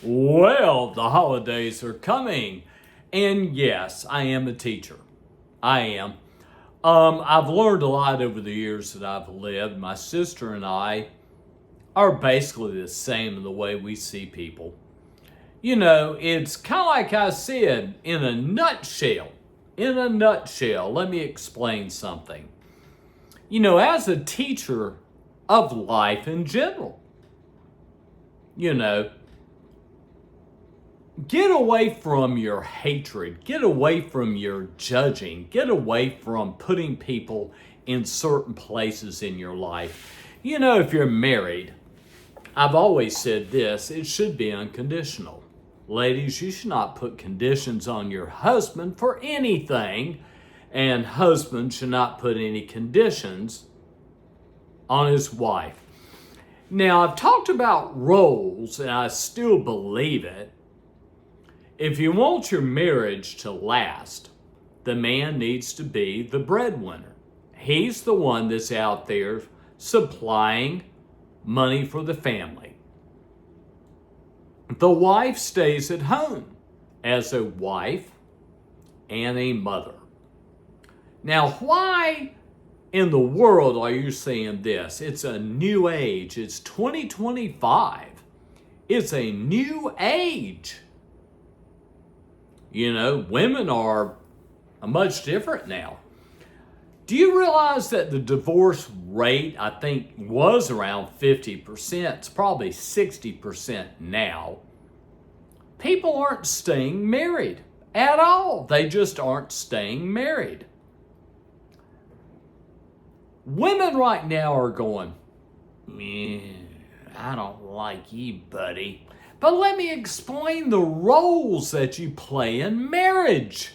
Well, the holidays are coming. And yes, I am a teacher. I am. I've learned a lot over the years that I've lived. My sister and I are basically the same in the way we see people. You know, it's kind of like I said, in a nutshell. In a nutshell, let me explain something. You know, as a teacher of life in general, you know, get away from your hatred. Get away from your judging. Get away from putting people in certain places in your life. You know, if you're married, I've always said this, it should be unconditional. Ladies, you should not put conditions on your husband for anything, and husbands should not put any conditions on his wife. Now, I've talked about roles, and I still believe it. If you want your marriage to last, the man needs to be the breadwinner. He's the one that's out there supplying money for the family. The wife stays at home as a wife and a mother. Now, why in the world are you saying this? It's a new age. It's 2025. It's a new age. You know, women are much different now. Do you realize that the divorce rate, I think, was around 50%? It's probably 60% now. People aren't staying married at all. They just aren't staying married. Women right now are going, I don't like you, buddy. But let me explain the roles that you play in marriage.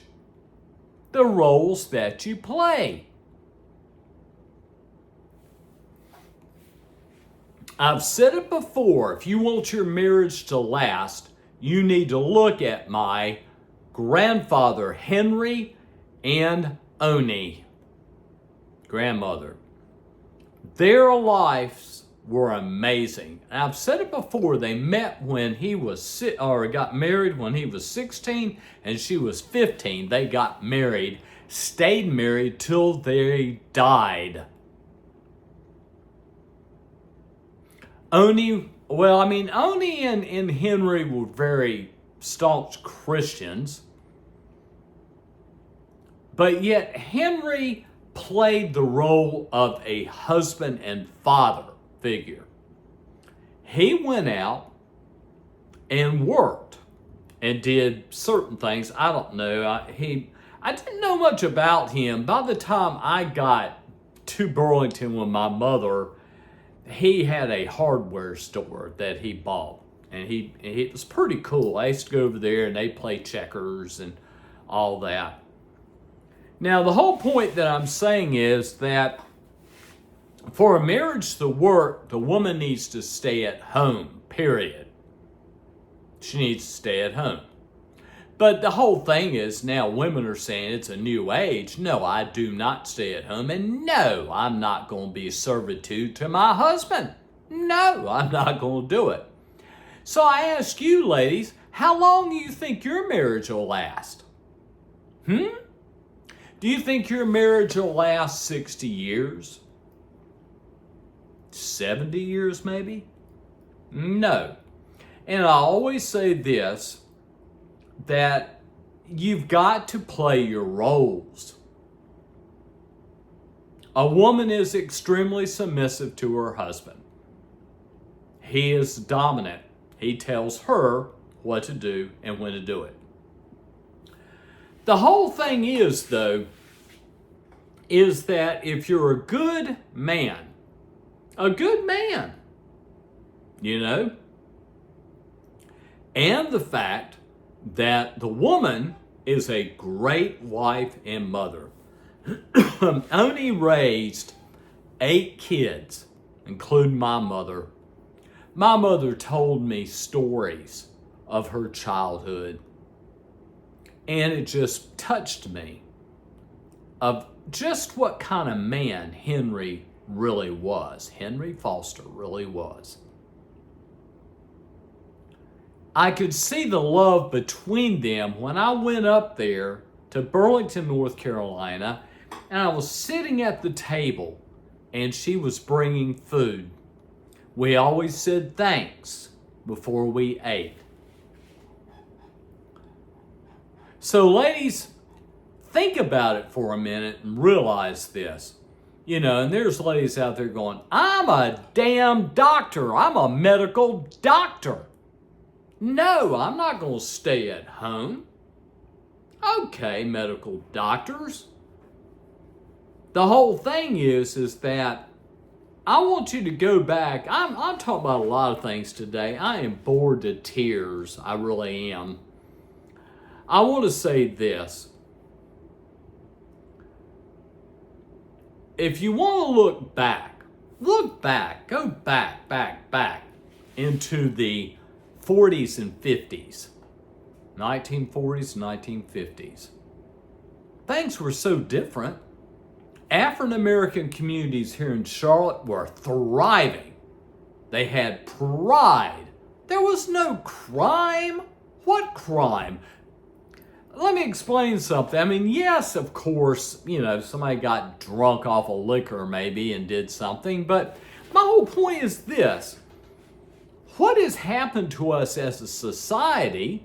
The roles that you play. I've said it before, if you want your marriage to last, you need to look at my grandfather, Henry, and Oni, grandmother. Their lives were amazing. And I've said it before, they met when he was, or got married when he was 16 and she was 15. They got married, stayed married till they died. Oni and Henry were very staunch Christians, but yet Henry played the role of a husband and father figure. He went out and worked and did certain things. I don't know. I didn't know much about him. By the time I got to Burlington with my mother, he had a hardware store that he bought. And it was pretty cool. I used to go over there and they play checkers and all that. Now, the whole point that I'm saying is that for a marriage to work, the woman needs to stay at home, period. She needs to stay at home. But the whole thing is now women are saying it's a new age. No, I do not stay at home. And no, I'm not going to be servitude to my husband. No, I'm not going to do it. So I ask you, ladies, how long do you think your marriage will last? Do you think your marriage will last 60 years? 70 years maybe? No. And I always say this, that you've got to play your roles. A woman is extremely submissive to her husband. He is dominant. He tells her what to do and when to do it. The whole thing is, though, is that if you're a good man, you know, and the fact that the woman is a great wife and mother. Oni raised 8 kids, including my mother. My mother told me stories of her childhood, and it just touched me of just what kind of man Henry really was. Henry Foster really was. I could see the love between them when I went up there to Burlington, North Carolina, and I was sitting at the table and she was bringing food. We always said thanks before we ate. So ladies, think about it for a minute and realize this. You know, and there's ladies out there going, I'm a damn doctor. I'm a medical doctor. No, I'm not going to stay at home. Okay, medical doctors. The whole thing is that I want you to go back. I'm talking about a lot of things today. I am bored to tears. I really am. I want to say this. If you want to look back, go back into the 40s and 50s, 1940s, 1950s. Things were so different. African American communities here in Charlotte were thriving. They had pride. There was no crime. What crime? Let me explain something. I mean, yes, of course, you know, somebody got drunk off of liquor maybe and did something, but my whole point is this. What has happened to us as a society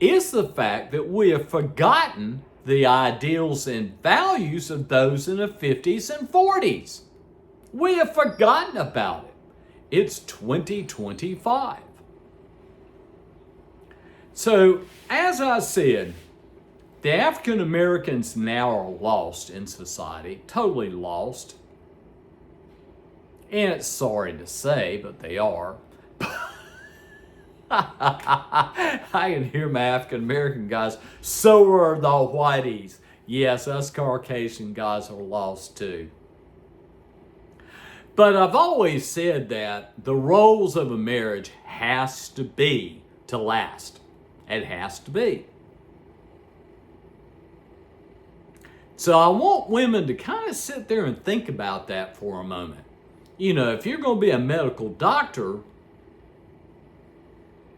is the fact that we have forgotten the ideals and values of those in the 50s and 40s. We have forgotten about it. It's 2025. So, as I said, the African Americans now are lost in society, totally lost. And it's sorry to say, but they are. I can hear my African American guys, so are the whiteys. Yes, us Caucasian guys are lost too. But I've always said that the roles of a marriage has to be to last. It has to be. So I want women to kind of sit there and think about that for a moment. You know, if you're going to be a medical doctor,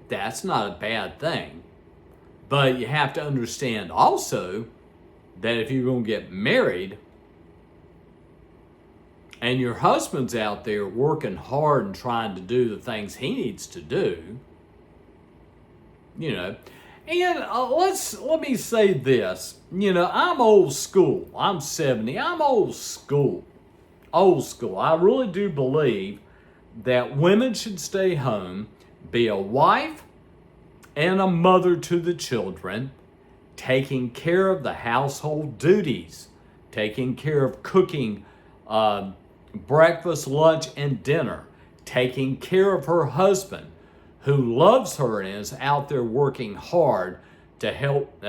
that's not a bad thing. But you have to understand also that if you're going to get married and your husband's out there working hard and trying to do the things he needs to do, you know, and let me say this, you know, I'm old school. I'm 70. I'm old school. Old school. I really do believe that women should stay home, be a wife and a mother to the children, taking care of the household duties, taking care of cooking breakfast, lunch, and dinner, taking care of her husband, who loves her and is out there working hard to help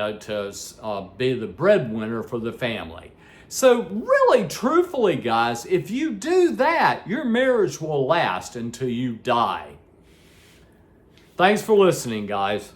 be the breadwinner for the family. So really, truthfully, guys, if you do that, your marriage will last until you die. Thanks for listening, guys.